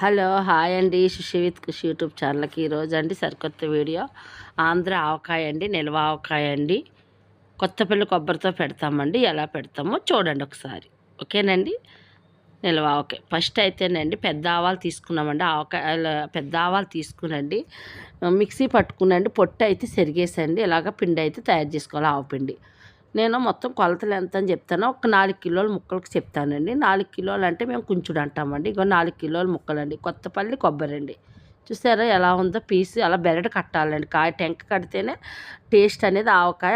Hello hi అండి, సుషి కృషి YouTube ఛానల్కి ఈరోజు అండి సరికొత్త వీడియో. ఆంధ్ర ఆవకాయ అండి, నిల్వ ఆవకాయ అండి. కొత్తపల్లి కొబ్బరితో పెడతామండి. ఎలా పెడతామో చూడండి ఒకసారి. ఓకేనండి. నిల్వ ఆవకాయ ఫస్ట్ అయితేనండి పెద్ద ఆవాలు తీసుకున్నామండి. ఆవకాయలు పెద్ద ఆవాలు తీసుకునండి మిక్సీ పట్టుకునండి. పొట్టు అయితే సెరిగేసండి. ఇలాగ పిండి అయితే తయారు చేసుకోవాలి, ఆవపిండి. నేను మొత్తం కొలతలు ఎంత అని చెప్తాను. ఒక 4 కిలోల ముక్కలకు చెప్తానండి. 4 కిలోలు అంటే మేము కుంచుడు అంటామండి. ఇగో 4 కిలోల ముక్కలండి. కొత్తపల్లి కొబ్బరి అండి. చూసారా ఎలా ఉందో పీసు అలా బెరడు కట్టాలండి. కాయ టెంక కడితేనే టేస్ట్ అనేది ఆవకాయ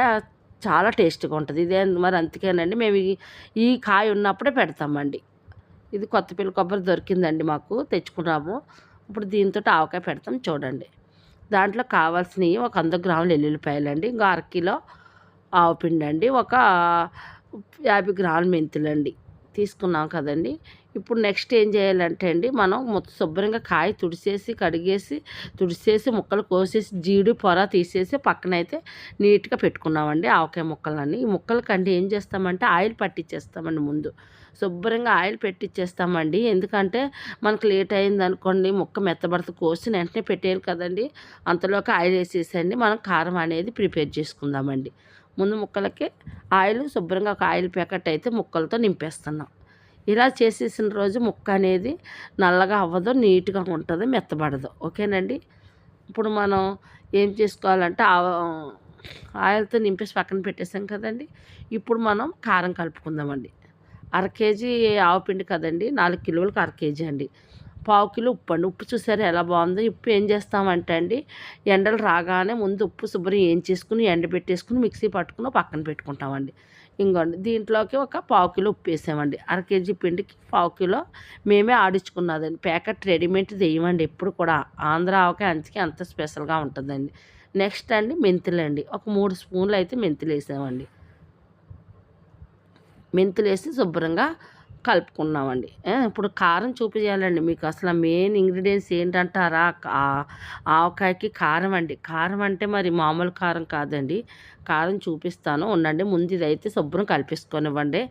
చాలా టేస్ట్గా ఉంటుంది. ఇదే మరి అందుకేనండి మేము ఈ కాయ ఉన్నప్పుడే పెడతామండి. ఇది కొత్తపల్లి కొబ్బరి దొరికిందండి, మాకు తెచ్చుకున్నాము. ఇప్పుడు దీంతో ఆవకాయ పెడతాం చూడండి. దాంట్లో కావాల్సినవి ఒక 100 గ్రాములు ఎల్లుల్లిపాయలండి, ఇంకో అరకిలో ఆవపిండి అండి, ఒక 50 గ్రాముల మెంతులండి తీసుకున్నాం కదండి. ఇప్పుడు నెక్స్ట్ ఏం చేయాలంటే అండి, మనం మొత్తం శుభ్రంగా కాయ తుడిసేసి ముక్కలు కోసేసి జీడి పొర తీసేసి పక్కనైతే నీట్గా పెట్టుకున్నామండి ఆవకాయ ముక్కలన్నీ. ఈ ముక్కలకండి ఏం చేస్తామంటే ఆయిల్ పట్టించేస్తామండి. ముందు శుభ్రంగా ఆయిల్ పెట్టించేస్తామండి. ఎందుకంటే మనకు లేట్ అయింది అనుకోండి, ముక్క మెత్తబడుతూ కోసి వెంటనే పెట్టేయాలి కదండి. అంతలోకి ఆయిల్ వేసేసండి మనం కారం అనేది ప్రిపేర్ చేసుకుందామండి. ముందు ముక్కలకి ఆయిల్ శుభ్రంగా ఒక ఆయిల్ ప్యాకెట్ అయితే ముక్కలతో నింపేస్తున్నాం. ఇలా చేసేసిన రోజు ముక్క అనేది నల్లగా అవ్వదు, నీట్గా ఉంటుంది, మెత్తబడదు. ఓకేనండి. ఇప్పుడు మనం ఏం చేసుకోవాలంటే ఆయిల్తో నింపేసి పక్కన పెట్టేసాం కదండి. ఇప్పుడు మనం కారం కలుపుకుందామండి. 1/2 కేజీ ఆవపిండి కదండి, 4 కిలోలకు 1/2 కేజీ అండి. 1/2 కిలో ఉప్పు అండి. ఉప్పు చూసారా ఎలా బాగుందో. ఉప్పు ఏం చేస్తామంటే అండి, ఎండలు రాగానే ముందు ఉప్పు శుభ్రం ఎంచేసుకుని ఎండబెట్టేసుకుని మిక్సీ పట్టుకుని పక్కన పెట్టుకుంటామండి. ఇంకోండి దీంట్లోకి ఒక 1/2 కిలో ఉప్పు వేసామండి. 1/2 కేజీ పిండికి 1/2 కిలో మేమే ఆడించుకున్నదండి. ప్యాకెట్ రెడీమేడ్ వేయమండి ఎప్పుడు కూడా. ఆంధ్ర ఆవకాయ అందుకే అంత స్పెషల్గా ఉంటుందండి. నెక్స్ట్ అండి మెంతులండి, ఒక 3 స్పూన్లు అయితే మెంతులు వేసామండి. మెంతులు వేసి శుభ్రంగా కలుపుకున్నామండి. ఇప్పుడు కారం చూపించాలండి మీకు. అసలు మెయిన్ ఇంగ్రీడియంట్స్ ఏంటంటారా, ఆవకాయకి కారం అండి. కారం అంటే మరి మామూలు కారం కాదండి. కారం చూపిస్తాను ఉండండి. ముందు ఇదైతే శుభ్రం కలిపేసుకొనివ్వండి.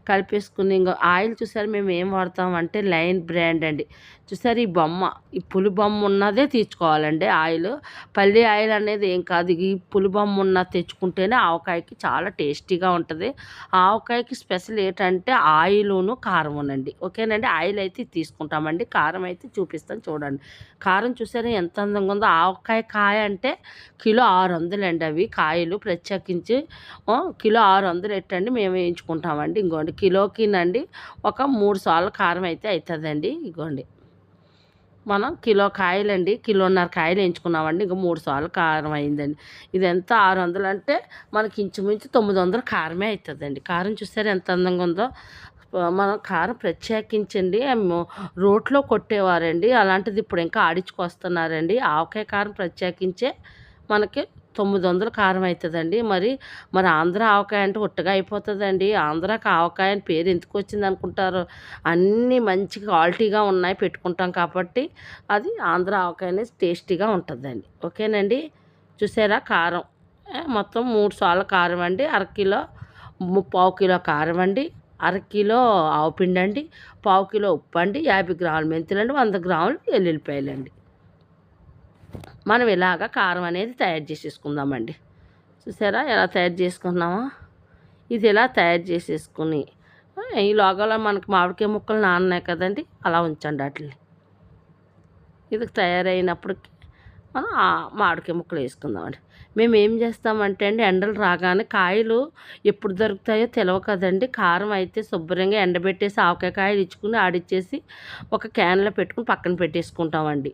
కలిపేసుకుని ఇంకా ఆయిల్ చూసారు మేము ఏం వాడతామంటే లైన్ బ్రాండ్ అండి. చూసారు ఈ బొమ్మ, ఈ పులి బొమ్మ ఉన్నదే తీసుకోవాలండి ఆయిల్. పల్లి ఆయిల్ అనేది ఏం కాదు, ఈ పులి బొమ్మ ఉన్నది తెచ్చుకుంటేనే ఆవకాయకి చాలా టేస్టీగా ఉంటుంది. ఆవకాయకి స్పెషల్ ఏంటంటే ఆయిలును కారమునండి. ఓకేనండి. ఆయిల్ అయితే తీసుకుంటామండి, కారం అయితే చూపిస్తాను చూడండి. కారం చూసారా ఎంత అందంగా ఉందో. ఆవకాయ కాయ అంటే కిలో 600 అండి. అవి కాయలు ప్రత్యేకించి కిలో 600 ఎట్టండి మేము వేయించుకుంటామండి. ఇంకోండి కిలోకినండి ఒక 3 సార్లు కారం అయితే అవుతుందండి. ఇగోండి మనం కిలో కాయలండి, 1.5 కాయలు వేయించుకున్నామండి. ఇంకా 3 సార్లు కారం అయిందండి. ఇది ఎంత 600 అంటే మనకి ఇంచుమించు 900 కారమే అవుతుందండి. కారం చూసారు ఎంత అందంగా ఉందో. మనం కారం ప్రత్యేకించండి రోట్లో కొట్టేవారండి, అలాంటిది ఇప్పుడు ఇంకా ఆడించుకొస్తున్నారండి. ఆవకాయ కారం ప్రత్యేకించే మనకి 900 కారం అవుతుందండి. మరి ఆంధ్ర ఆవకాయ అంటే ఉట్టగా అయిపోతుందండి. ఆంధ్రాకి ఆవకాయ అని పేరు ఎందుకు వచ్చింది అనుకుంటారు. అన్నీ మంచి క్వాలిటీగా ఉన్నాయి పెట్టుకుంటాం కాబట్టి అది ఆంధ్ర ఆవకాయ అనేది టేస్టీగా ఉంటుందండి. ఓకేనండి. చూసారా కారం మొత్తం 3 సార్లు కారం అండి. 1/2 కిలో 1/2 కిలో కారం అండి, 1/2 కిలో ఆవపిండి అండి, 1/2 కిలో ఉప్పు అండి, 50 గ్రాముల మెంతులండి, 100 గ్రాములు ఎల్లుల్లిపాయలండి. మనం ఇలాగ కారం అనేది తయారు చేసేసుకుందామండి. చూసారా ఎలా తయారు చేసుకున్నామో. ఇది ఇలా తయారు చేసేసుకుని ఈ లోగాలో మనకి మామిడికాయ ముక్కలు నాన్నాయి కదండి, అలా ఉంచండి వాటిని. ఇది తయారైనప్పటికి మనం మామిడికాయ ముక్కలు వేసుకుందామండి. మేము ఏం చేస్తామంటే అండి, ఎండలు రాగానే కాయలు ఎప్పుడు దొరుకుతాయో తెలియదు కదండి. కారం అయితే శుభ్రంగా ఎండబెట్టేసి ఆవకాయ కాయలు ఇచ్చుకుని ఆడిచ్చేసి ఒక క్యాన్లో పెట్టుకుని పక్కన పెట్టేసుకుంటామండి.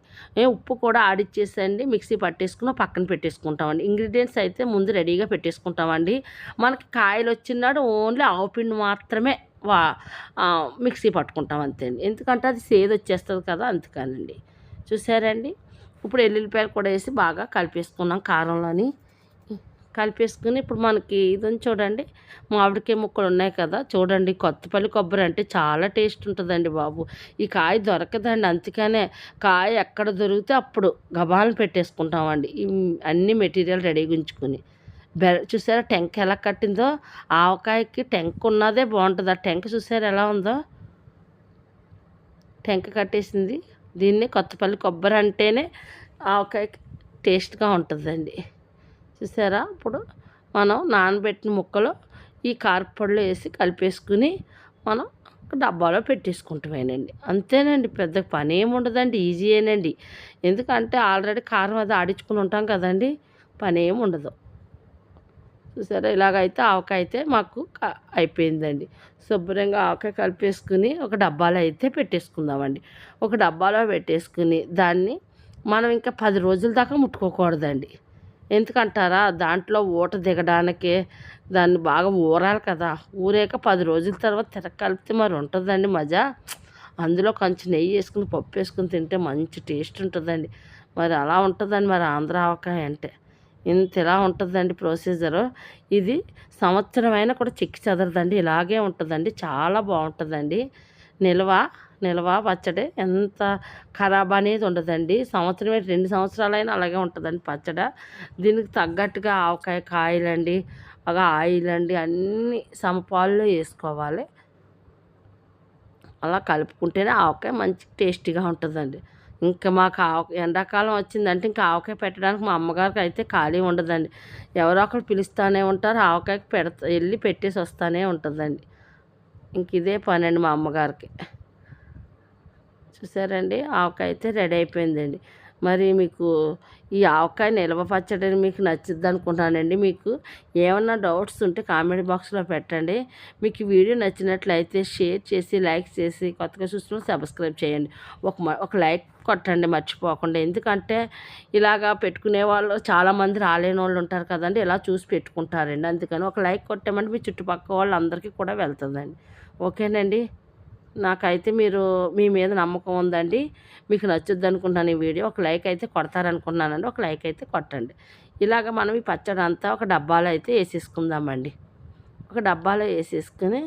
ఉప్పు కూడా ఆడిచ్చేసండి మిక్సీ పట్టేసుకుని పక్కన పెట్టేసుకుంటామండి. ఇంగ్రీడియంట్స్ అయితే ముందు రెడీగా పెట్టేసుకుంటామండి. మనకి కాయలు వచ్చినాడు ఓన్లీ ఆవపిండి మాత్రమే మిక్సీ పట్టుకుంటాం అంతే అండి. ఎందుకంటే అది సేదు వచ్చేస్తుంది కదా, అందుకనండి. చూసారండి. ఇప్పుడు ఎల్లుల్లిపాయలు కూడా వేసి బాగా కలిపేసుకున్నాం కారంలోని. కలిపేసుకుని ఇప్పుడు మనకి ఇది చూడండి, మామిడికాయ ముక్కలు ఉన్నాయి కదా చూడండి. కొత్తపల్లి కొబ్బరి అంటే చాలా టేస్ట్ ఉంటుందండి బాబు. ఈ కాయ దొరకదండి, అందుకనే కాయ ఎక్కడ దొరికితే అప్పుడు గబాలను పెట్టేసుకుంటామండి. అన్ని మెటీరియల్ రెడీగా ఉంచుకుని. చూసారా టెంక ఎలా కట్టిందో. ఆవకాయకి టెంక ఉన్నదే బాగుంటుంది. ఆ టెంక చూసారా ఎలా ఉందో. టెంక కట్టేసింది. దీన్ని కొత్తపల్లి కొబ్బరి అంటేనే ఆవకాయకి టేస్ట్గా ఉంటుందండి. చూసారా? ఇప్పుడు మనం నానబెట్టిన ముక్కలు ఈ కారపొడిలో వేసి కలిపేసుకుని మనం డబ్బాలో పెట్టేసుకుంటామేనండి. అంతేనండి, పెద్ద పని ఏమి ఉండదండి, ఈజీయేనండి. ఎందుకంటే ఆల్రెడీ కారం అది ఆడించుకుని ఉంటాం కదండి, పని ఏమి ఉండదు. చూసారా? ఇలాగైతే ఆవకాయ అయితే మాకు అయిపోయిందండి. శుభ్రంగా ఆవకాయ కలిపేసుకుని ఒక డబ్బాలో అయితే పెట్టేసుకుందామండి. ఒక డబ్బాలో పెట్టేసుకుని దాన్ని మనం ఇంకా 10 రోజుల దాకా ముట్టుకోకూడదండి. ఎందుకంటారా? దాంట్లో ఊట దిగడానికే దాన్ని బాగా ఊరాలి కదా! ఊరాక 10 రోజుల తర్వాత కలిపితే మరి ఉంటుందండి మజా. అందులో కొంచెం నెయ్యి వేసుకుని పప్పు వేసుకుని తింటే మంచి టేస్ట్ ఉంటుందండి. మరి అలా ఉంటుందండి మరి ఆంధ్ర ఆవకాయ అంటే. ఇలా ఉంటుందండి ప్రొసీజరు. ఇది సంవత్సరమైనా కూడా చెక్కి చెదరదండి. ఇలాగే ఉంటుందండి. చాలా బాగుంటుందండి. నిల్వ నిల్వ పచ్చడి ఎంత ఖరాబ్ అనేది ఉండదండి. సంవత్సరం 2 సంవత్సరాలైనా అలాగే ఉంటుందండి పచ్చడి. దీనికి తగ్గట్టుగా ఆవకాయ కాయలండి, ఆయిల్ అండి, అన్నీ సమపాల్లో వేసుకోవాలి. అలా కలుపుకుంటేనే ఆవకాయ మంచి టేస్టీగా ఉంటుందండి. ఇంకా మాకు ఎండాకాలం వచ్చిందంటే ఇంకా ఆవకాయ పెట్టడానికి మా అమ్మగారికి అయితే ఖాళీ ఉండదండి. ఎవరో ఒకరు పిలుస్తూనే ఉంటారు, ఆవకాయకి వెళ్ళి పెట్టేసి వస్తూనే ఉంటుందండి. ఇంక ఇదే పనండి మా అమ్మగారికి. చూసారండి, ఆవకాయ అయితే రెడీ అయిపోయిందండి. మరి మీకు ఈ ఆవకాయ నిల్వ పచ్చడి మీకు నచ్చుద్ది అనుకుంటున్నానండి. మీకు ఏమన్నా డౌట్స్ ఉంటే కామెంట్ బాక్స్లో పెట్టండి. మీకు ఈ వీడియో నచ్చినట్లయితే షేర్ చేసి, లైక్ చేసి, కొత్తగా చూసిన సబ్స్క్రైబ్ చేయండి. ఒక లైక్ కొట్టండి మర్చిపోకుండా. ఎందుకంటే ఇలాగా పెట్టుకునే వాళ్ళు చాలామంది రాలేని వాళ్ళు ఉంటారు కదండి, ఇలా చూసి పెట్టుకుంటారండి. అందుకని ఒక లైక్ కొట్టామంటే మీ చుట్టుపక్కల వాళ్ళందరికీ కూడా వెళ్తుందండి. ఓకేనండి. నాకైతే మీ మీద నమ్మకం ఉందండి. మీకు నచ్చుద్ది అనుకుంటున్నాను ఈ వీడియో. ఒక లైక్ అయితే కొడతారనుకుంటున్నానండి. ఒక లైక్ అయితే కొట్టండి. ఇలాగ మనం ఈ పచ్చడి అంతా ఒక డబ్బాలో అయితే వేసేసుకుందామండి. ఒక డబ్బాలో వేసేసుకుని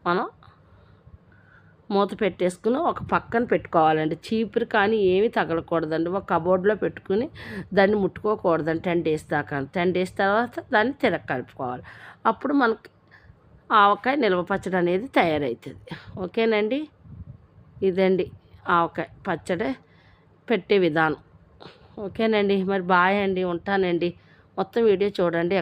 మనం మూత పెట్టేసుకుని ఒక పక్కన పెట్టుకోవాలండి. చీపురు కానీ ఏమీ తగలకూడదండి. ఒక కబోర్డ్లో పెట్టుకుని దాన్ని ముట్టుకోకూడదండి 10 డేస్ దాకా. 10 డేస్ తర్వాత దాన్ని కలుపుకోవాలి. అప్పుడు మనకి ఆవకాయ నిల్వ పచ్చడి అనేది తయారవుతుంది. ఓకేనండి. ఇదండి ఆవకాయ పచ్చడి పెట్టే విధానం. ఓకేనండి. మరి బాయ్ అండి, ఉంటానండి. మొత్తం వీడియో చూడండి.